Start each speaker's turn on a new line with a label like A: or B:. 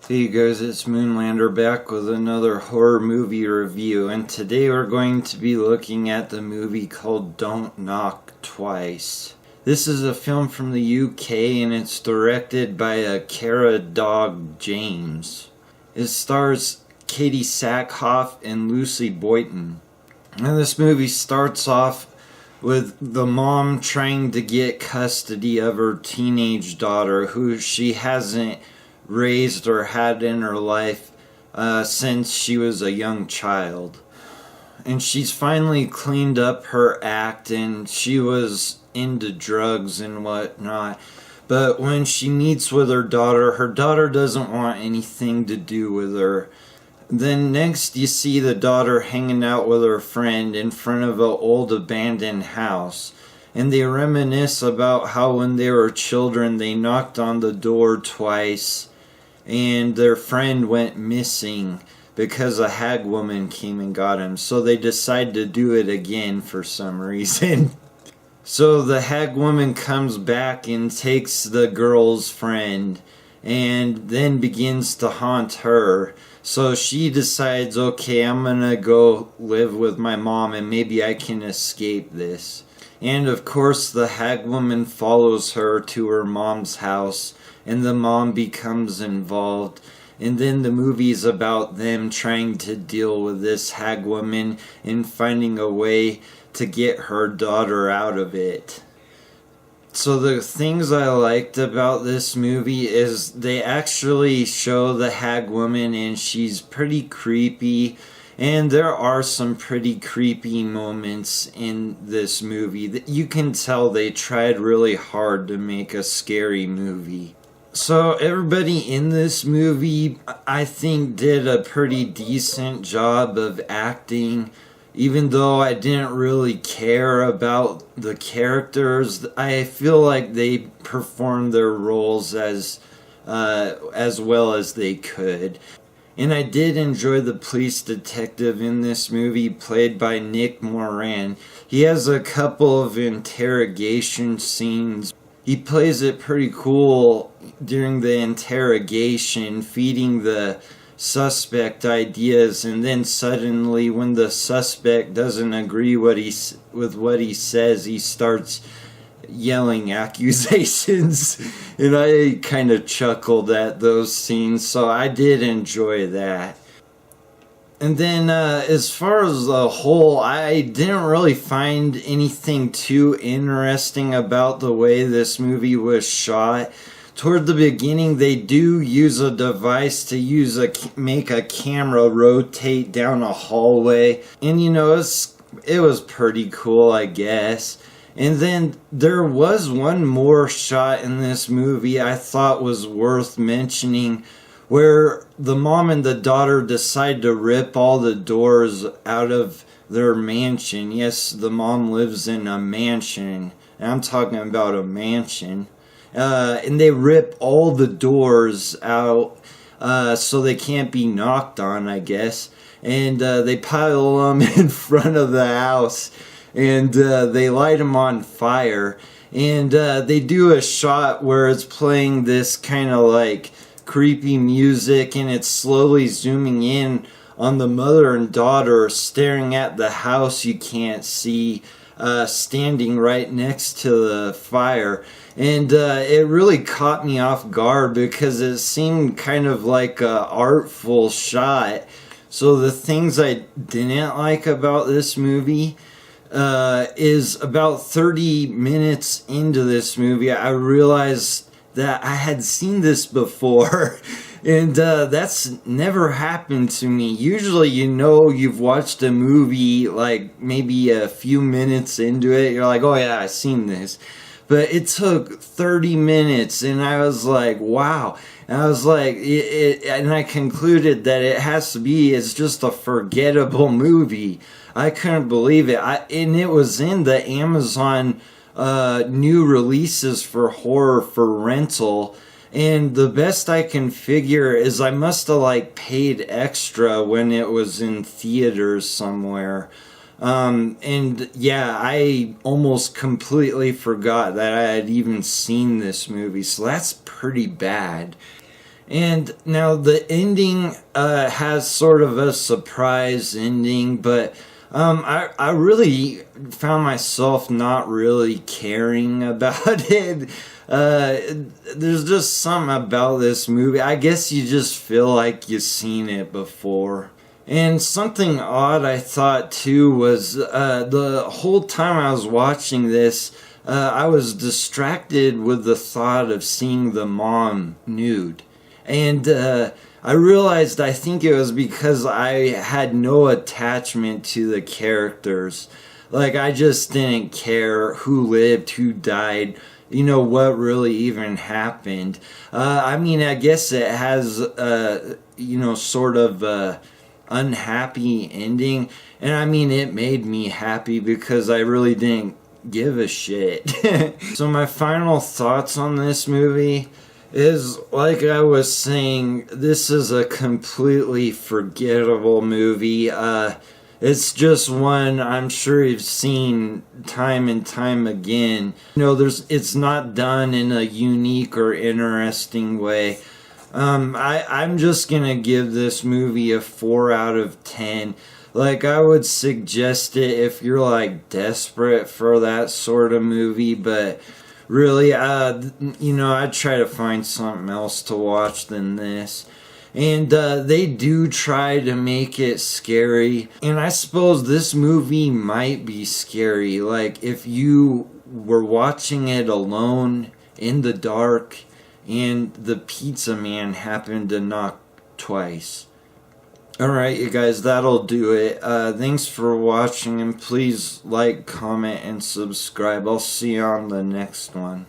A: Hey guys, it's Moonlander back with another horror movie review, and today we're going to be looking at the movie called Don't Knock Twice. This is a film from the UK and it's directed by Cara Dog James. It stars Katie Sackhoff and Lucy Boynton. And this movie starts off with the mom trying to get custody of her teenage daughter, who she hasn't raised or had in her life since she was a young child. And she's finally cleaned up her act, and she was into drugs and whatnot. But when she meets with her daughter doesn't want anything to do with her. Then next you see the daughter hanging out with her friend in front of an old abandoned house. And they reminisce about how when they were children they knocked on the door twice and their friend went missing because a hag woman came and got him. So they decide to do it again for some reason. So the hag woman comes back and takes the girl's friend and then begins to haunt her. So she decides, okay, I'm gonna go live with my mom and maybe I can escape this. And of course the hag woman follows her to her mom's house, and the mom becomes involved. And then the movie's about them trying to deal with this hag woman and finding a way to get her daughter out of it. So the things I liked about this movie is they actually show the hag woman and she's pretty creepy. And there are some pretty creepy moments in this movie that you can tell they tried really hard to make a scary movie. So everybody in this movie, I think, did a pretty decent job of acting. Even though I didn't really care about the characters, I feel like they performed their roles as well as they could. And I did enjoy the police detective in this movie, played by Nick Moran. He has a couple of interrogation scenes. He plays it pretty cool during the interrogation, feeding the suspect ideas, and then suddenly when the suspect doesn't agree with what he says, he starts yelling accusations. And I kind of chuckled at those scenes, so I did enjoy that. And then as far as the whole, I didn't really find anything too interesting about the way this movie was shot. Toward the beginning, they do use a device to make a camera rotate down a hallway. And you know, it was pretty cool, I guess. And then there was one more shot in this movie I thought was worth mentioning, where the mom and the daughter decide to rip all the doors out of their mansion. Yes, the mom lives in a mansion. And I'm talking about a mansion. And they rip all the doors out so they can't be knocked on, I guess. And they pile them in front of the house. And they light them on fire. And they do a shot where it's playing this kind of like creepy music, and it's slowly zooming in on the mother and daughter staring at the house you can't see, standing right next to the fire. And it really caught me off guard because it seemed kind of like an artful shot. So the things I didn't like about this movie is about 30 minutes into this movie, I realized that I had seen this before. And that's never happened to me. Usually, you know, you've watched a movie like maybe a few minutes into it, you're like, oh yeah, I've seen this. But it took 30 minutes, and I was like, wow. And I was like, and I concluded that it's just a forgettable movie. I couldn't believe it. And it was in the Amazon new releases for horror for rental. And the best I can figure is I must have like paid extra when it was in theaters somewhere. And yeah, I almost completely forgot that I had even seen this movie, so that's pretty bad. And now the ending has sort of a surprise ending, but I really found myself not really caring about it. There's just something about this movie. I guess you just feel like you've seen it before. And something odd I thought too was the whole time I was watching this, I was distracted with the thought of seeing the mom nude. And I realized I think it was because I had no attachment to the characters. Like, I just didn't care who lived, who died, what really even happened. I mean, I guess it has, sort of unhappy ending, and I mean, it made me happy because I really didn't give a shit. So my final thoughts on this movie is, like I was saying, this is a completely forgettable movie. It's just one I'm sure you've seen time and time again. It's not done in a unique or interesting way. I'm just gonna give this movie a 4 out of 10. Like, I would suggest it if you're like desperate for that sort of movie, but really, I'd try to find something else to watch than this. And they do try to make it scary, and I suppose this movie might be scary. Like, if you were watching it alone in the dark and the pizza man happened to knock twice. Alright, you guys, that'll do it. Thanks for watching, and please like, comment, and subscribe. I'll see you on the next one.